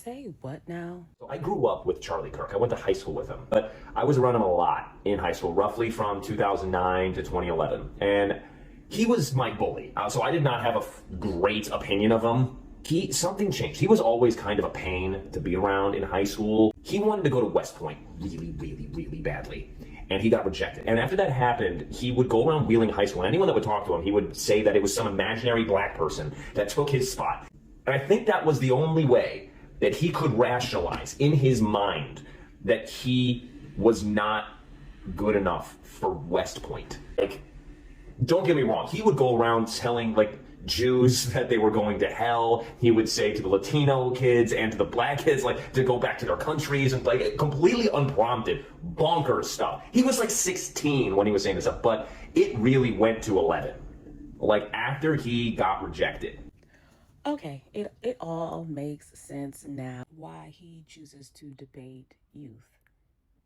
Say what now? So I grew up with Charlie Kirk. I went to high school with him, but I was around him a lot in high school, roughly from 2009 to 2011. And he was my bully. So I did not have a great opinion of him. Something changed. He was always kind of a pain to be around in high school. He wanted to go to West Point really, really, really badly. And he got rejected. And after that happened, he would go around Wheeling High School. And anyone that would talk to him, he would say that it was some imaginary black person that took his spot. And I think that was the only way that he could rationalize in his mind that he was not good enough for West Point. Like, don't get me wrong, he would go around telling Jews that they were going to hell. He would say to the Latino kids and to the black kids to go back to their countries, and completely unprompted, bonkers stuff. He was 16 when he was saying this stuff, but it really went to 11. After he got rejected. Okay, it all makes sense now why he chooses to debate youth,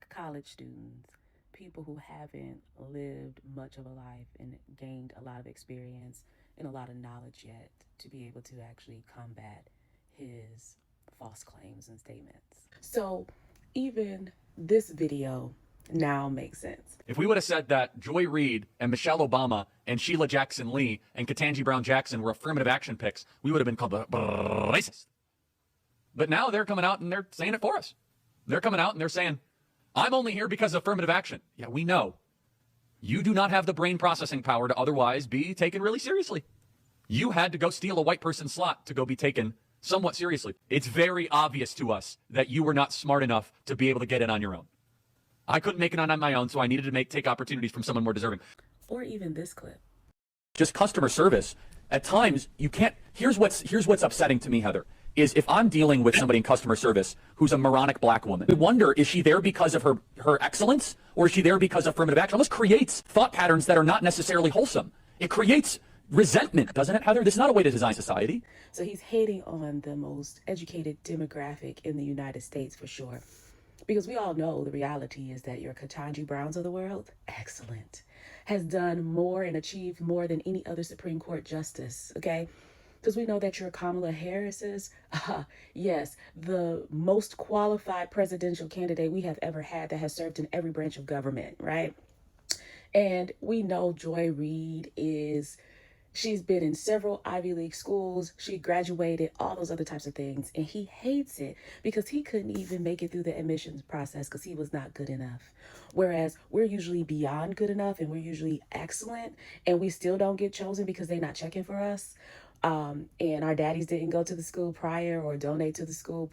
college students, people who haven't lived much of a life and gained a lot of experience and a lot of knowledge yet to be able to actually combat his false claims and statements. So even this video now makes sense. If we would have said that Joy Reid and Michelle Obama and Sheila Jackson Lee and Ketanji Brown Jackson were affirmative action picks, we would have been called racist. But now they're coming out and they're saying it for us. They're coming out and they're saying, I'm only here because of affirmative action. Yeah, we know. You do not have the brain processing power to otherwise be taken really seriously. You had to go steal a white person's slot to go be taken somewhat seriously. It's very obvious to us that you were not smart enough to be able to get in on your own. I couldn't make it on my own, so I needed to take opportunities from someone more deserving. Or even this clip. Just customer service. At times, you can't. Here's what's upsetting to me, Heather, is if I'm dealing with somebody in customer service who's a moronic black woman, I wonder, is she there because of her excellence, or is she there because of affirmative action? It almost creates thought patterns that are not necessarily wholesome. It creates resentment, doesn't it, Heather? This is not a way to design society. So he's hating on the most educated demographic in the United States for sure. Because we all know the reality is that your Ketanji Browns of the world, excellent, has done more and achieved more than any other Supreme Court justice, okay? Because we know that your Kamala Harris's, yes, the most qualified presidential candidate we have ever had that has served in every branch of government, right? And we know Joy Reid she's been in several Ivy League schools. She graduated, all those other types of things. And he hates it because he couldn't even make it through the admissions process because he was not good enough. Whereas we're usually beyond good enough and we're usually excellent and we still don't get chosen because they're not checking for us. And our daddies didn't go to the school prior or donate to the school